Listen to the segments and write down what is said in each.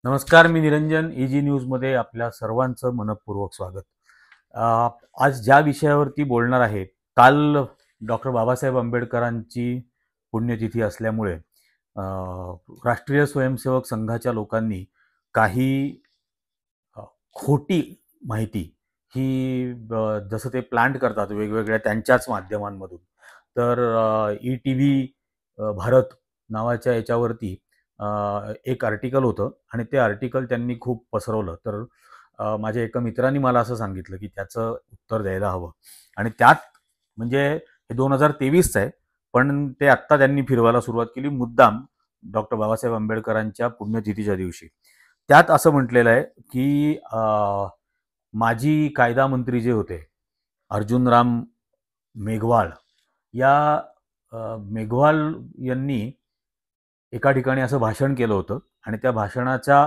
नमस्कार, मी निरंजन. ईजी न्यूजमध्ये आपल्या सर्वांचं मनःपूर्वक स्वागत. अ, आज ज्या विषयावरती बोलणार आहे, काल डॉक्टर बाबासाहेब आंबेडकरांची पुण्यतिथी असल्यामुळे राष्ट्रीय स्वयंसेवक संघाच्या लोकांनी काही अ, खोटी माहिती ही जसं ते प्लांट करतात वेगवेगळ्या त्यांच्याच माध्यमांमधून. तर ई-टी-व्ही भारत नावाच्या याच्यावरती एक आर्टिकल होतं आणि ते आर्टिकल त्यांनी खूप पसरवलं. तर माझ्या एका मित्राने मला असं सांगितलं की त्याचं उत्तर द्यायला हवं. आणि त्यात म्हणजे हे 2023चं आहे, पण ते आत्ता त्यांनी फिरवायला सुरुवात केली मुद्दाम डॉक्टर बाबासाहेब आंबेडकरांच्या पुण्यतिथीच्या दिवशी. त्यात असं म्हटलेलं आहे की माजी कायदा मंत्री जे होते अर्जुनराम मेघवाल, या मेघवाल यांनी एका ठिकाणी असं भाषण केलं होतं आणि त्या भाषणाचा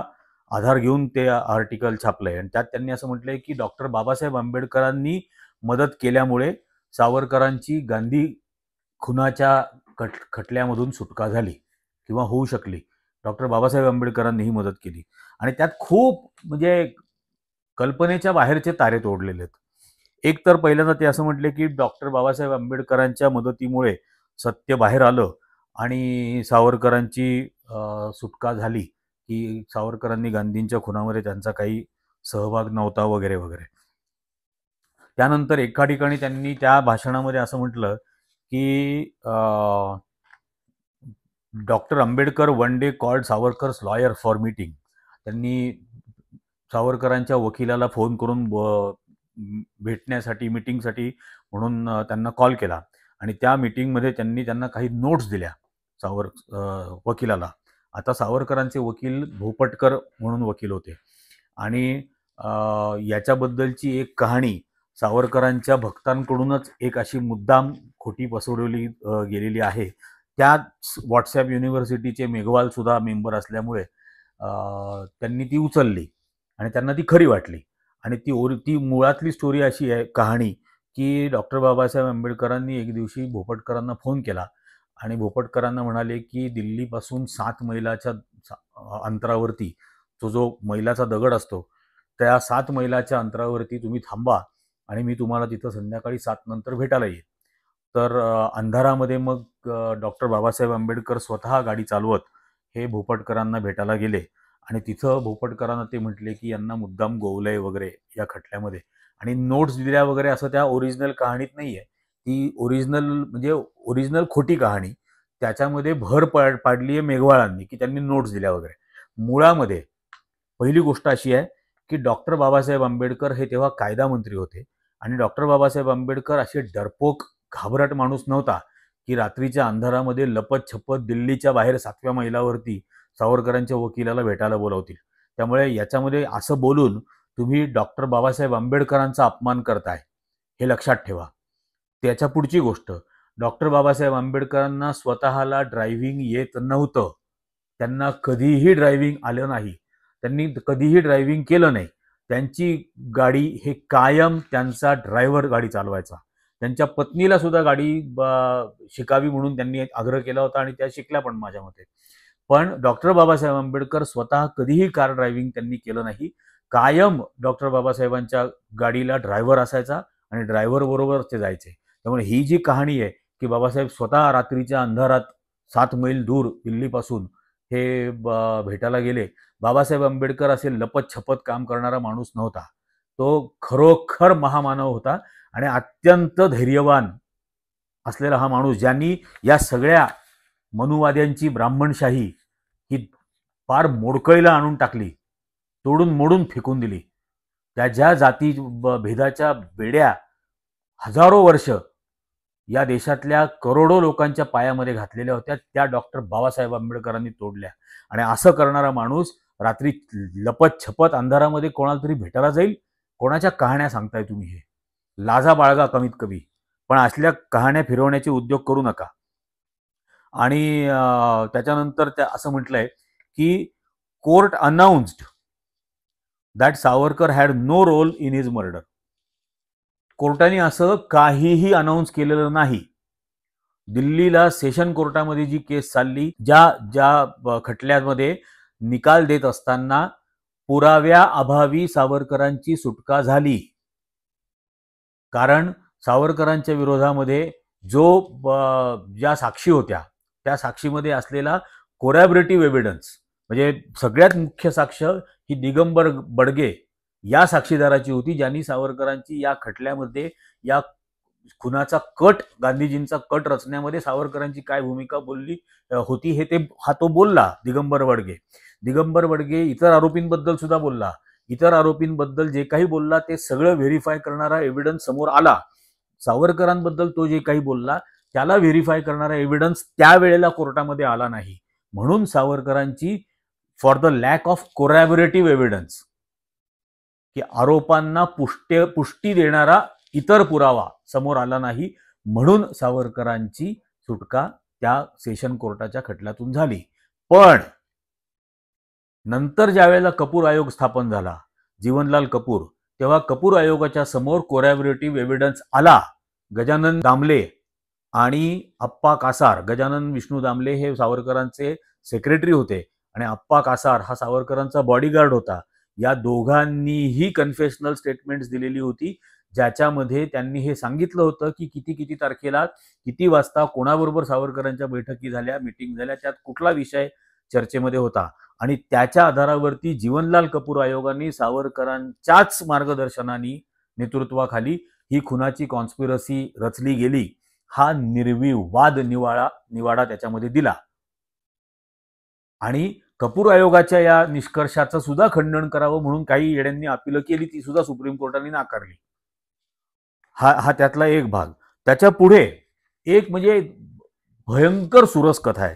आधार घेऊन ते आर्टिकल छापलंय. आणि त्यात त्यांनी असं म्हटलंय की डॉक्टर बाबासाहेब आंबेडकरांनी मदत केल्यामुळे सावरकरांची गांधी खुनाच्या खटल्यामधून सुटका झाली किंवा होऊ शकली. डॉक्टर बाबासाहेब आंबेडकरांनी ही मदत केली आणि त्यात खूप म्हणजे कल्पनेच्या बाहेरचे तारे तोडलेले आहेत. एक तर पहिल्यांदा ते असं म्हटले की डॉक्टर बाबासाहेब आंबेडकरांच्या मदतीमुळे सत्य बाहेर आलं आणि सावरकरांची सुटका झाली, की सावरकरांनी गांधींच्या खुनामध्ये त्यांचा काही सहभाग नव्हता वगैरे वगैरे. त्यानंतर एका ठिकाणी त्यांनी त्या भाषणामध्ये असं म्हटलं की doctor Ambedkar one day called Savarkar's lawyer for meeting. त्यांनी सावरकरांच्या वकिलाला फोन करून भेटण्यासाठी मीटिंगसाठी म्हणून त्यांना कॉल केला आणि त्या मीटिंगमध्ये त्यांनी त्यांना काही नोट्स दिल्या वकिलाला. आता सावरकरांचे वकील भोपटकर म्हणून वकील होते आणि याच्याबद्दलची एक कहाणी सावरकरांच्या भक्तांकडूनच एक अशी मुद्दाम खोटी पसरवली गेलेली आहे. त्याच व्हॉट्सॲप युनिव्हर्सिटीचे मेघवाल सुद्धा मेंबर असल्यामुळे त्यांनी ती उचलली आणि त्यांना ती खरी वाटली. आणि ती मुळातली स्टोरी अशी आहे, कहाणी, की डॉक्टर बाबासाहेब आंबेडकरांनी एक दिवशी भोपटकरांना फोन केला आणि भोपटकरांना म्हणाले की दिल्लीपासून 7 मैलाच्या अंतरावरती जो मैलाचा दगड असतो त्या 7 मैलाच्या अंतरावरती तुम्ही थांबा आणि मी तुम्हाला तिथं संध्याकाळी 7 नंतर भेटायला येईल. तर अंधारामध्ये मग डॉक्टर बाबासाहेब आंबेडकर स्वतः गाडी चालवत हे भोपटकरांना भेटायला गेले आणि तिथं भोपटकरांना ते म्हटले की यांना मुद्दाम गोवलंय वगैरे या खटल्यामध्ये. आणि नोट्स दिल्या वगैरे असं त्या ओरिजिनल कहाणीत नाही आहे. ती ओरिजिनल खोटी कहाणी त्याच्यामध्ये भर पाडली आहे मेघवाळांनी की त्यांनी नोट्स दिल्या वगैरे. मुळामध्ये पहिली गोष्ट अशी आहे की डॉक्टर बाबासाहेब आंबेडकर हे तेव्हा कायदा मंत्री होते आणि डॉक्टर बाबासाहेब आंबेडकर असे डरपोक घाबरट माणूस नव्हता की रात्रीच्या अंधारामध्ये लपत छपत दिल्लीच्या बाहेर 7व्या मैलावरती सावरकरांच्या वकिलाला भेटायला बोलावतील. त्यामुळे याच्यामध्ये असं बोलून तुम्ही डॉक्टर बाबासाहेब आंबेडकरांचा अपमान करताय हे लक्षात ठेवा. त्याच्या पुढची गोष्ट, डॉक्टर बाबासाहेब आंबेडकरांना स्वतःला ड्रायव्हिंग येत नव्हतं. त्यांना कधीही ड्रायव्हिंग आलं नाही. त्यांनी कधीही ड्रायव्हिंग केलं नाही. त्यांची गाडी हे कायम त्यांचा ड्रायव्हर गाडी चालवायचा. त्यांच्या पत्नीला सुद्धा गाडी शिकावी म्हणून त्यांनी आग्रह केला होता आणि त्या शिकल्या पण माझ्या मते. पण डॉक्टर बाबासाहेब आंबेडकर स्वतः कधीही कार ड्रायव्हिंग त्यांनी केलं नाही. कायम डॉक्टर बाबासाहेबांच्या गाडीला ड्रायव्हर असायचा आणि ड्रायव्हर बरोबर ते जायचे. त्यामुळे ही जी कहाणी आहे की बाबासाहेब स्वतः रात्रीच्या अंधारात 7 मैल दूर दिल्लीपासून हे भेटायला गेले. बाबासाहेब आंबेडकर असे लपत छपत काम करणारा माणूस नव्हता. तो खरोखर महामानव होता आणि अत्यंत धैर्यवान असलेला हा माणूस, ज्यांनी या सगळ्या मनुवाद्यांची ब्राह्मणशाही ही फार मोडकळीला आणून टाकली, तोडून मोडून फेकून दिली. त्या ज्या जाती भेदाच्या बेड्या हजारो वर्ष या देशातल्या करोडो लोकांच्या पायामध्ये घातलेल्या होत्या, त्या डॉक्टर बाबासाहेब आंबेडकरांनी तोडल्या. आणि असं करणारा माणूस रात्री लपत छपत अंधारामध्ये कोणाला तरी भेटायला जाईल. कोणाच्या कहाण्या सांगताय तुम्ही? हे लाजा बाळगा कमीत कमी, पण असल्या कहाण्या फिरवण्याचे उद्योग करू नका. आणि त्याच्यानंतर असं म्हटलंय की court announced that Savarkar had no role in his murder. कोर्टाने असं काहीही अनाऊन्स केलेलं नाही. दिल्लीला सेशन कोर्टामध्ये जी केस चालली, ज्या खटल्यामध्ये निकाल देत असताना पुराव्या अभावी सावरकरांची सुटका झाली. कारण सावरकरांच्या विरोधामध्ये ज्या साक्षी होत्या त्या साक्षीमध्ये असलेला कोरॅबरेटिव्ह एव्हिडन्स, म्हणजे सगळ्यात मुख्य साक्ष ही दिगंबर बडगे या साक्षीदाराची होती, ज्यांनी सावरकरांची या खटल्यामध्ये या खुनाचा कट, गांधीजींचा कट रचण्यामध्ये सावरकरांची काय भूमिका होती हे तो बोलला. दिगंबर बडगे इतर आरोपींबद्दल सुद्धा बोलला. इतर आरोपींबद्दल जे काही बोलला ते सगळं व्हेरीफाय करणारा एव्हिडन्स समोर आला. सावरकरांबद्दल तो जे काही बोलला त्याला व्हेरीफाय करणारा एव्हिडन्स त्यावेळेला कोर्टामध्ये आला नाही. म्हणून सावरकरांची for the lack of corroborative evidence, की आरोपांना पुष्टी देणारा इतर पुरावा समोर आला नाही, म्हणून सावरकरांची सुटका त्या सेशन कोर्टाच्या खटल्यातून झाली. पण नंतर ज्यावेळेला कपूर आयोग स्थापन झाला, जीवनलाल कपूर, तेव्हा कपूर आयोगाच्या समोर कोरॅबोरेटिव्ह एव्हिडन्स आला. गजानन दामले आणि अप्पा कासार, गजानन विष्णू दामले हे सावरकरांचे सेक्रेटरी होते आणि अप्पा कासार हा सावरकरांचा बॉडीगार्ड होता. या दोघांनीही कन्फेशनल स्टेटमेंट्स दिलेली होती, ज्याच्यामध्ये त्यांनी हे सांगितलं होतं की किती तारखेला किती वाजता कोणाबरोबर सावरकरांच्या बैठकी झाल्या, मीटिंग झाल्या, त्यात कुठला विषय चर्चेमध्ये होता. आणि त्याच्या आधारावरती जीवनलाल कपूर आयोगाने सावरकरांच्याच मार्गदर्शनाने, नेतृत्वाखाली ही खुनाची कॉन्स्पिरसी रचली गेली, हा निर्विवाद निवाडा त्याच्यामध्ये दिला. आणि कपूर आयोगाच्या या निष्कर्षाचं सुद्धा खंडन करावं म्हणून काही येड्यांनी अपील केली, ती सुद्धा सुप्रीम कोर्टाने नाकारली. हा त्यातला एक भाग. त्याच्या पुढे एक म्हणजे भयंकर सुरस कथा आहे.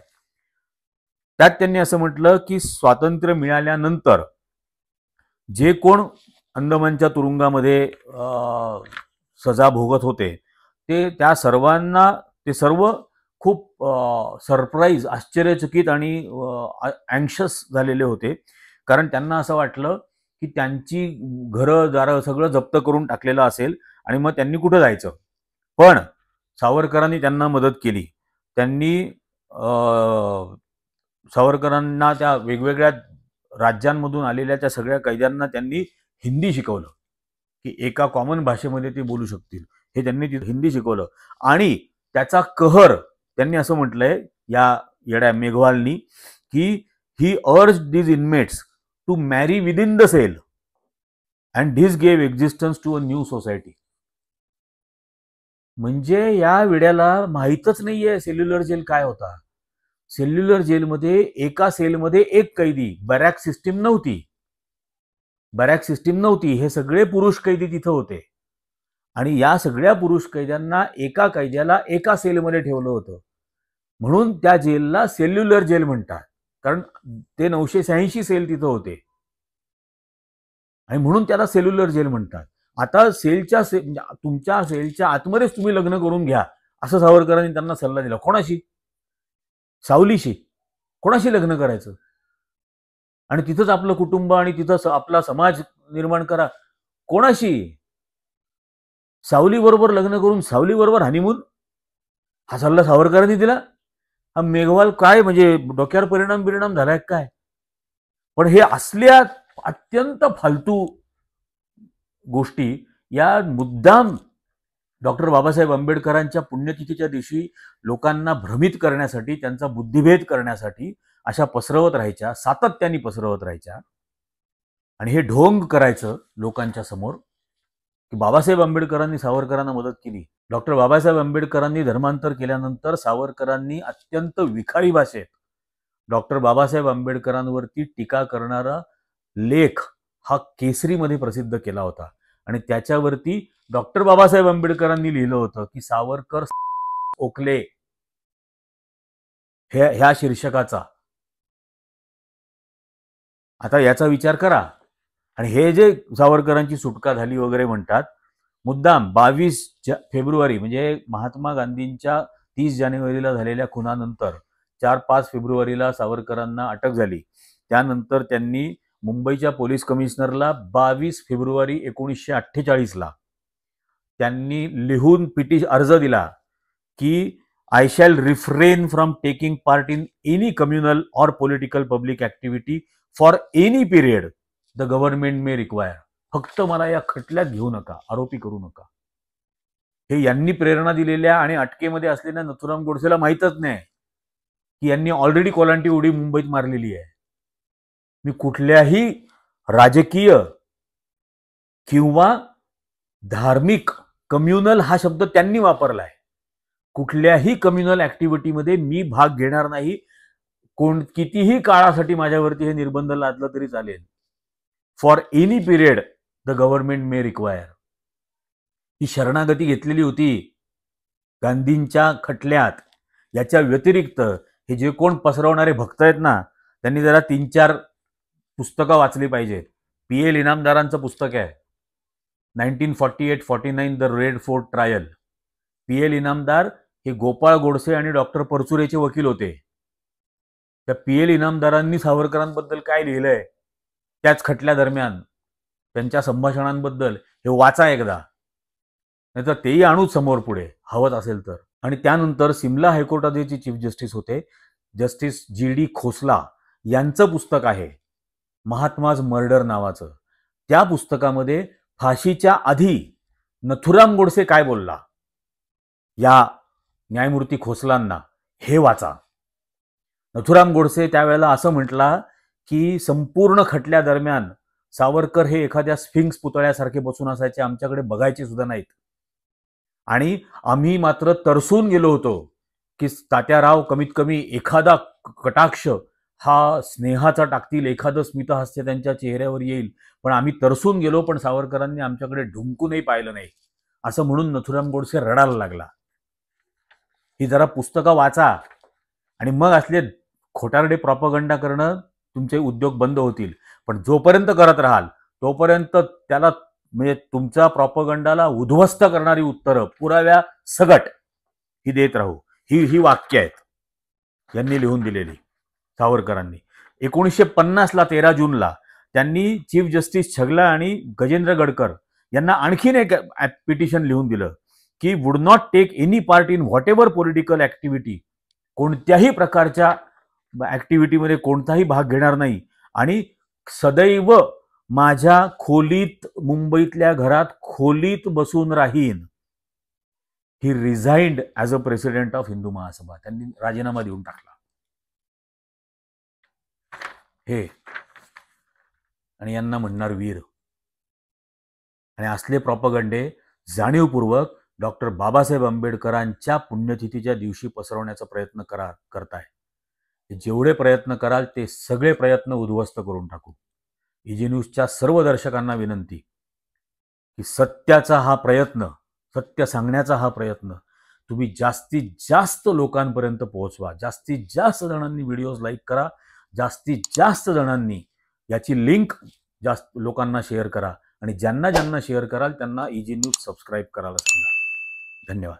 त्यात त्यांनी असं म्हटलं की स्वातंत्र्य मिळाल्यानंतर जे कोण अंदमानच्या तुरुंगामध्ये सजा भोगत होते त्या सर्वांना ते सर्व खूप सरप्राईज, आश्चर्यचकित आणि अँक्शस झालेले होते. कारण त्यांना असं वाटलं की त्यांची घरं दारं सगळं जप्त करून टाकलेलं असेल आणि मग त्यांनी कुठं जायचं. पण सावरकरांनी त्यांना मदत केली. त्यांनी सावरकरांना त्या वेगवेगळ्या राज्यांमधून आलेल्या त्या सगळ्या कैद्यांना त्यांनी हिंदी शिकवलं, की एका कॉमन भाषेमध्ये ते बोलू शकतील, हे त्यांनी हिंदी शिकवलं. आणि त्याचा कहर त्यांनी असं म्हटलंय या येड्या मेघवालनी की ही urged these inmates to marry within the cell and this gave existence to a new society. म्हणजे या वेड्याला माहीतच नाहीये सेल्युलर जेल काय होता. सेल्युलर जेलमध्ये एका सेलमध्ये एक कैदी, बॅरॅक सिस्टीम नव्हती. हे सगळे पुरुष कैदी तिथं होते आणि या सगळ्या पुरुष कैद्यांना एका कैद्याला एका सेलमध्ये ठेवलं होतं. म्हणून त्या जेलला सेल्युलर जेल म्हणतात, कारण ते 986 सेल तिथं होते आणि म्हणून त्याला सेल्युलर जेल म्हणतात. आता तुमच्या सेलच्या आतमध्येच तुम्ही लग्न करून घ्या असं सावरकरांनी त्यांना सल्ला दिला. कोणाशी? सावलीशी. कोणाशी लग्न करायचं आणि तिथंच आपलं कुटुंब आणि तिथं आपला समाज निर्माण करा. कोणाशी? सावली बरोबर लग्न करून सावली बरोबर हनीमून, हा सल्ला सावरकरांनी दिला. हा मेघवाल काय म्हणजे डोक्यावर परिणाम झालाय काय? पण हे असल्या अत्यंत फालतू गोष्टी या मुद्दाम डॉक्टर बाबासाहेब आंबेडकरांच्या पुण्यतिथीच्या दिवशी लोकांना भ्रमित करण्यासाठी, त्यांचा बुद्धिभेद करण्यासाठी अशा पसरवत राहायच्या, सातत्याने पसरवत राहायच्या. आणि हे ढोंग करायचं लोकांच्या समोर की बाबासाहेब आंबेडकरांनी सावरकरांना मदत केली. डॉक्टर बाबासाहेब आंबेडकरांनी धर्मांतर केल्यानंतर सावरकरांनी अत्यंत विखारी भाषेत डॉक्टर बाबासाहेब आंबेडकरांवरती टीका करणारा लेख हा केसरीमध्ये प्रसिद्ध केला होता आणि त्याच्यावरती डॉक्टर बाबासाहेब आंबेडकरांनी लिहिलं होतं की सावरकर ओकले ह्या शीर्षकाचा. आता याचा विचार करा. आणि हे जे सावरकरांची सुटका झाली वगैरे म्हणतात, मुद्दाम 22 फेब्रुवारी म्हणजे महात्मा गांधींच्या 30 जानेवारीला झालेल्या खुनानंतर 4-5 फेब्रुवारीला सावरकरांना अटक झाली. त्यानंतर त्यांनी मुंबईच्या पोलीस कमिशनरला 22 फेब्रुवारी 1948ला त्यांनी लिहून अर्ज दिला की I shall refrain from taking part in any communal or political public activity for any period the government may require. फक्त मला या खटल्यात घेऊ नका, आरोपी करू नका. हे यांनी प्रेरणा दिलेल्या आणि अटकेमध्ये असलेल्या नथुराम गोडसेला माहीतच नाही की यांनी ऑलरेडी कोलांटी उडी मुंबईत मारलेली आहे. मी कुठल्याही राजकीय किंवा धार्मिक कम्युनल हा शब्द त्यांनी वापरलाय. कुठल्याही कम्युनल ऍक्टिव्हिटीमध्ये मी भाग घेणार नाही. कितीही काळासाठी माझ्यावरती हे निर्बंध लादलं तरी चालेल. For any period the government may require. ही शरणागती घेतलेली होती गांधींच्या खटल्यात. याच्या व्यतिरिक्त हे जे कोण पसरवणारे भक्त आहेत ना, त्यांनी जरा 3-4 पुस्तकं वाचली पाहिजेत. PL इनामदारांचं पुस्तक आहे 1948-49 the red fort trial. PL Inamdar हे गोपाळ गोडसे आणि डॉक्टर परचुरेचे वकील होते. त्या PL इनामदारांनी सावरकरांबद्दल काय लिहिलंय त्याच खटल्या दरम्यान, त्यांच्या संभाषणांबद्दल हे वाचा एकदा, नाहीतर तेही आणू समोर पुढे हवत असेल तर. आणि त्यानंतर सिमला हायकोर्टाचे जे चीफ जस्टिस होते जस्टिस GD खोसला यांचं पुस्तक आहे महात्माज मर्डर नावाचं. त्या पुस्तकामध्ये फाशीच्या आधी नथुराम गोडसे काय बोलला या न्यायमूर्ती खोसलांना हे वाचा. नथुराम गोडसे त्यावेळेला असं म्हटला की संपूर्ण खटल्या दरम्यान सावरकर हे एखाद्या स्फिंक्स पुतळ्यासारखे बसून असायचे, आमच्याकडे बघायचे सुद्धा नाहीत. आणि आम्ही मात्र तरसून गेलो होतो की तात्याराव कमीत कमी एखादा कटाक्ष हा स्नेहाचा टाकतील, एखादं स्मितहास्य त्यांच्या चेहऱ्यावर येईल. पण आम्ही तरसून गेलो, पण सावरकरांनी आमच्याकडे ढुंकूनही पाहिलं नाही, असं म्हणून नथुराम गोडसे रडायला लागला. ही जरा पुस्तकं वाचा आणि मग असले खोटारडे प्रॉपगंडा करणं तुमचे उद्योग बंद होतील. पण जोपर्यंत करत राहाल तोपर्यंत त्याला म्हणजे तुमच्या प्रॉपगंडाला उद्ध्वस्त करणारी उत्तरं पुराव्या सगट ही देत राहू. ही वाक्य आहेत यांनी लिहून दिलेली सावरकरांनी. 1950ला 13 जूनला त्यांनी चीफ जस्टिस छगला आणि गजेंद्र गडकर यांना आणखीन एक पिटिशन लिहून दिलं की would not take any part in what political activity. कोणत्याही प्रकारच्या ऍक्टिव्हिटीमध्ये कोणताही भाग घेणार नाही आणि सदैव माझ्या खोलीत मुंबईतल्या घरात खोलीत बसून राहीन. He resigned as a president of Hindu Mahasabha. त्यांनी राजीनामा देऊन टाकला. हे आणि यांना म्हणणार वीर. आणि असले प्रॉपगंडे जाणीवपूर्वक डॉक्टर बाबासाहेब आंबेडकरांच्या पुण्यतिथीच्या दिवशी पसरवण्याचा प्रयत्न करताय. जेवढे प्रयत्न कराल ते सगळे प्रयत्न उद्ध्वस्त करून टाकू. EG न्यूजच्या सर्व दर्शकांना विनंती की सत्याचा हा प्रयत्न, सत्य सांगण्याचा हा प्रयत्न तुम्ही जास्तीत जास्त लोकांपर्यंत पोहोचवा. जास्तीत जास्त जणांनी व्हिडिओज लाईक करा. जास्तीत जास्त जणांनी याची लिंक जास्त लोकांना शेअर करा. आणि ज्यांना ज्यांना शेअर कराल त्यांना EG न्यूज सबस्क्राईब करायला सांगा. धन्यवाद.